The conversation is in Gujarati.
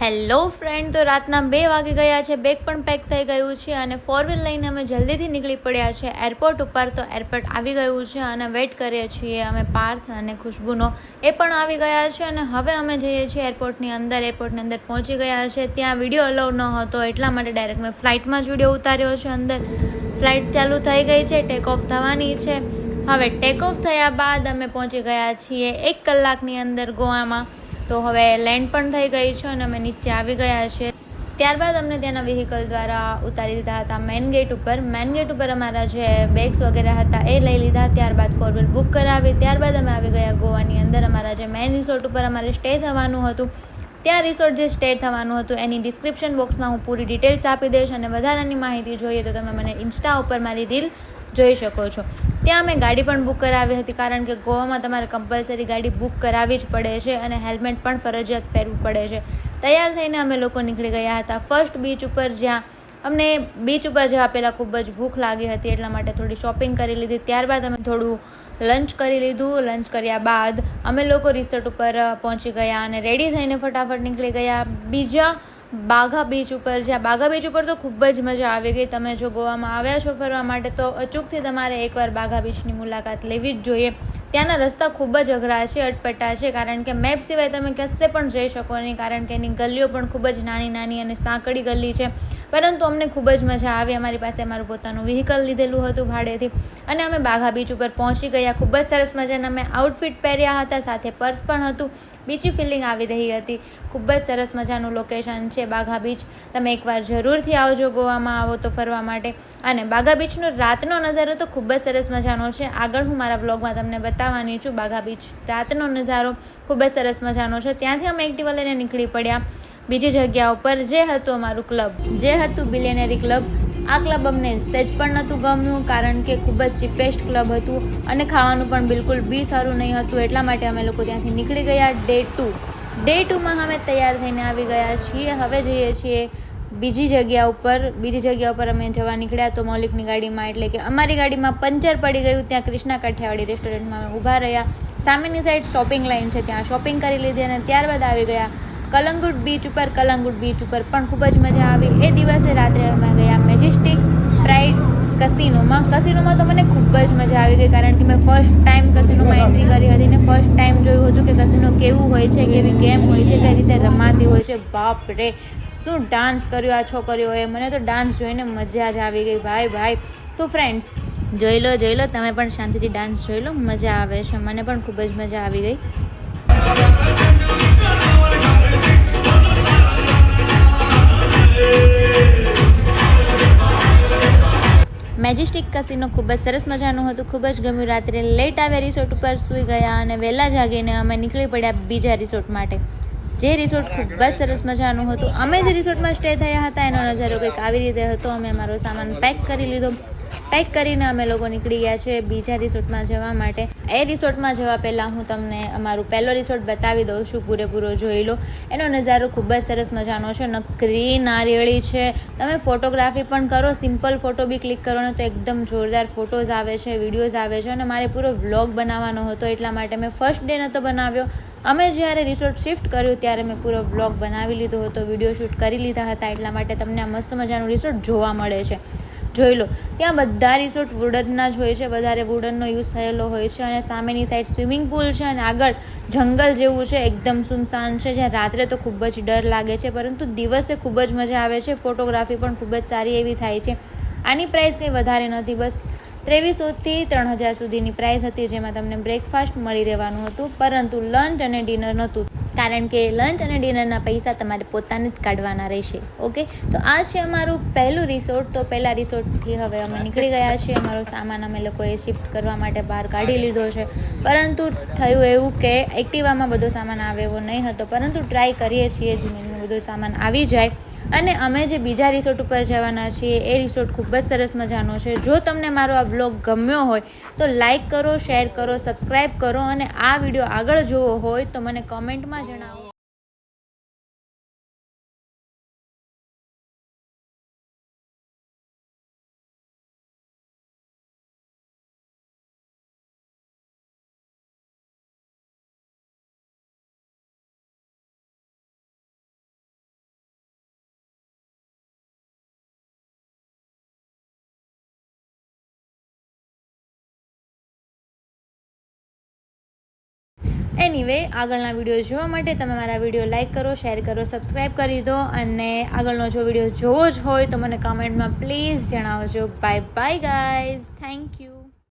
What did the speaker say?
હેલો ફ્રેન્ડ, તો રાતના 2 વાગી ગયા છે, બેગ પણ પેક થઈ ગયું છે અને 4 વ્હીલ લઈને અમે જલ્દીથી નીકળી પડ્યા છે એરપોર્ટ ઉપર. તો એરપોર્ટ આવી ગયું છે અને વેઇટ કરીએ છીએ અમે પાર્થ અને ખુશ્બુનો. એ પણ આવી ગયા છે અને હવે અમે જઈએ છીએ એરપોર્ટની અંદર પહોંચી ગયા છે. ત્યાં વિડીયો અલાઉ ન હતો એટલા માટે ડાયરેક્ટ મેં ફ્લાઇટમાં જ વિડીયો ઉતાર્યો છે. અંદર ફ્લાઇટ ચાલુ થઈ ગઈ છે, ટેક ઓફ થવાની છે. હવે ટેક ઓફ થયા બાદ અમે પહોંચી ગયા છીએ 1 કલાકની અંદર ગોવામાં. તો હવે લેન્ડ પણ થઈ ગઈ છે અને અમે નીચે આવી ગયા છે. ત્યારબાદ અમને ત્યાંના વ્હીકલ દ્વારા ઉતારી દીધા હતા મેન ગેટ ઉપર અમારા જે બેગ્સ વગેરે હતા એ લઈ લીધા. ત્યારબાદ 4 વ્હીલ બુક કરાવી. ત્યારબાદ અમે આવી ગયા ગોવાની અંદર. અમારા જે મેન રિસોર્ટ ઉપર અમારે સ્ટે થવાનું હતું, ત્યાં રિસોર્ટ જે સ્ટે થવાનું હતું એની ડિસ્ક્રિપ્શન બોક્સમાં હું પૂરી ડિટેલ્સ આપી દઈશ અને વધારાની માહિતી જોઈએ તો તમે મને ઇન્સ્ટા ઉપર મારી રીલ જોઈ શકો છો. ત્યાં મેં ગાડી પણ બુક કરાવી હતી, કારણ કે ગોવામાં તમારે કમ્પલસરી ગાડી બુક કરાવવી જ પડે છે અને હેલ્મેટ પણ ફરજિયાત પહેરવું પડે છે. તૈયાર થઈને અમે લોકો નીકળી ગયા હતા ફર્સ્ટ બીચ ઉપર, જ્યાં અમને બીચ ઉપર જવા પહેલાં ખૂબ જ ભૂખ લાગી હતી એટલા માટે થોડી શોપિંગ કરી લીધી. ત્યારબાદ અમે થોડું લંચ કરી લીધું. લંચ કર્યા બાદ અમે લોકો રિસોર્ટ ઉપર પહોંચી ગયા અને રેડી થઈને ફટાફટ નીકળી ગયા બીજા બાઘા બીચ ઉપર. જ્યાં બાઘા બીચ ઉપર તો ખૂબ જ મજા આવી ગઈ. તમે જો ગોવામાં આવ્યા છો ફરવા માટે તો અચૂકથી તમારે એકવાર બાઘા બીચની મુલાકાત લેવી જ જોઈએ. ત્યાંના રસ્તા ખૂબ જ અઘરા છે, અટપટા છે, કારણ કે મેપ સિવાય તમે કશે પણ જઈ શકો નહીં, કારણ કે એની ગલીઓ પણ ખૂબ જ નાની અને સાંકડી ગલી છે. પરંતુ અમને ખૂબ જ મજા આવી. અમારી પાસે અમારું પોતાનું વ્હીકલ લીધેલું હતું ભાડેથી અને અમે બાઘા બીચ ઉપર પહોંચી ગયા. ખૂબ જ સરસ મજાના અમે આઉટફિટ પહેર્યા હતા, સાથે પર્સ પણ હતું. બીચી ફિલિંગ આવી રહી હતી. ખૂબ જ સરસ મજાનું લોકેશન છે બાઘા બીચ. તમે એકવાર જરૂરથી આવજો ગોવામાં આવો તો ફરવા માટે. અને બાઘા બીચનો રાતનો નજારો તો ખૂબ જ સરસ મજાનો છે. આગળ હું મારા બ્લોગમાં તમને બતાવવાની છું. બાઘા બીચ રાતનો નજારો ખૂબ જ સરસ મજાનો છે. ત્યાંથી અમે એક્ટિવા લઈને નીકળી પડ્યા બીજી જગ્યા ઉપર, જે હતું અમારું ક્લબ, જે હતું બિલિયનરી ક્લબ. આ ક્લબ અમને સહેજ પણ નહોતું ગમ્યું, કારણ કે ખૂબ જ ચીપેસ્ટ ક્લબ હતું અને ખાવાનું પણ બિલકુલ બી સારું નહીં હતું. એટલા માટે અમે લોકો ત્યાંથી નીકળી ગયા. ડે 2માં અમે તૈયાર થઈને આવી ગયા છીએ. હવે જઈએ છીએ બીજી જગ્યા ઉપર અમે જવા નીકળ્યા તો મૌલિકની ગાડીમાં, એટલે કે અમારી ગાડીમાં પંચર પડી ગયું. ત્યાં કૃષ્ણા કાઠિયાવાડી રેસ્ટોરન્ટમાં અમે ઊભા રહ્યા. સામેની સાઈડ શોપિંગ લાઇન છે, ત્યાં શોપિંગ કરી લીધી અને ત્યારબાદ આવી ગયા કલંગુટ બીચ ઉપર પણ ખૂબ જ મજા આવી. એ દિવસે રાત્રે અમે ગયા મેજેસ્ટિક પ્રાઇડ કસિનોમાં તો મને ખૂબ જ મજા આવી ગઈ, કારણ કે મેં ફર્સ્ટ ટાઈમ કસિનોમાં એન્ટ્રી કરી હતી ને ફર્સ્ટ ટાઈમ જોયું હતું કે કસિનો કેવું હોય છે, કેવી ગેમ હોય છે, કઈ રીતે રમાતી હોય છે. બાપ રે, શું ડાન્સ કર્યો આ છોકરીઓએ! મને તો ડાન્સ જોઈને મજા જ આવી ગઈ ભાઈ. તો ફ્રેન્ડ્સ, જોઈ લો તમે પણ શાંતિથી ડાન્સ જોઈ લો, મજા આવે છે. મને પણ ખૂબ જ મજા આવી ગઈ. મેજેસ્ટિક કસિનો ખૂબ જ સરસ મજાનું હતું, ખૂબ જ ગમ્યું. રાત્રે લેટ આવ્યા રિસોર્ટ ઉપર, સૂઈ ગયા અને વહેલા જાગીને અમે નીકળી પડ્યા બીજા રિસોર્ટ માટે, જે રિસોર્ટ ખૂબ જ સરસ મજાનું હતું. અમે જે રિસોર્ટમાં સ્ટે થયા હતા એનો નજારો કંઈક આવી રીતે હતો. અમે અમારો સામાન પેક કરી લીધો. પેક કરીને અમે લોકો નીકળી ગયા છે બીજા રિસોર્ટમાં જવા માટે. એ રિસોર્ટમાં જવા પહેલાં હું તમને અમારું પહેલો રિસોર્ટ બતાવી દઉં છું, પૂરેપૂરો જોઈ લો. એનો નજારો ખૂબ જ સરસ મજાનો છે. નકરી નારિયેળી છે. તમે ફોટોગ્રાફી પણ કરો, સિમ્પલ ફોટો બી ક્લિક કરો ને તો એકદમ જોરદાર ફોટોઝ આવે છે, વિડીયોઝ આવે છે. અને મારે પૂરો વ્લોગ બનાવવાનો હતો એટલા માટે મેં ફર્સ્ટ ડે નહોતો બનાવ્યો. અમે જ્યારે રિસોર્ટ શિફ્ટ કર્યું ત્યારે મેં પૂરો વ્લોગ બનાવી લીધો હતો, વિડીયો શૂટ કરી લીધા હતા. એટલા માટે તમને આ મસ્ત મજાનું રિસોર્ટ જોવા મળે છે, જોઈ લો. ત્યાં બધા રિસોર્ટ વુડનના જ હોય છે, વધારે વુડનનો યુઝ થયેલો હોય છે. અને સામેની સાઈડ સ્વિમિંગ પુલ છે અને આગળ જંગલ જેવું છે, એકદમ સુનસાન છે, જ્યાં રાત્રે તો ખૂબ જ ડર લાગે છે, પરંતુ દિવસે ખૂબ જ મજા આવે છે. ફોટોગ્રાફી પણ ખૂબ જ સારી એવી થાય છે. આની પ્રાઇસ કંઈ વધારે નથી, બસ 2300થી 3000 સુધીની પ્રાઇસ હતી, જેમાં તમને બ્રેકફાસ્ટ મળી રહેવાનું હતું, પરંતુ લંચ અને ડિનર નહોતું, કારણ કે લંચ અને ડિનરના પૈસા તમારે પોતાને જ કાઢવાના રહેશે. ઓકે, તો આ છે અમારું પહેલું રિસોર્ટ. તો પહેલા રિસોર્ટથી હવે અમે નીકળી ગયા છીએ. અમારો સામાન અમે લોકોએ શિફ્ટ કરવા માટે બહાર કાઢી લીધો છે, પરંતુ થયું એવું કે એક્ટિવામાં બધો સામાન આવે એવો નહીં હતો, પરંતુ ટ્રાય કરીએ છીએ ધીમે ધીમે બધો સામાન આવી જાય. અને અમે જે બીજા રિસોર્ટ ઉપર જવાના છીએ એ રિસોર્ટ ખૂબ જ સરસ મજાનો છે. જો તમને મારો આ બ્લોગ ગમ્યો હોય તો લાઈક કરો, શેર કરો, સબસ્ક્રાઈબ કરો અને આ વિડીયો આગળ જોવો હોય તો મને કમેન્ટમાં જણાવો. એનીવે આગળના વિડીયો જોવા માટે તમે મારા વિડીયો લાઇક કરો, શેર કરો, સબસ્ક્રાઈબ કરી દો અને આગળનો જો વિડીયો જોવો જ હોય તો મને કમેન્ટમાં પ્લીઝ જણાવજો. Bye bye guys, thank you.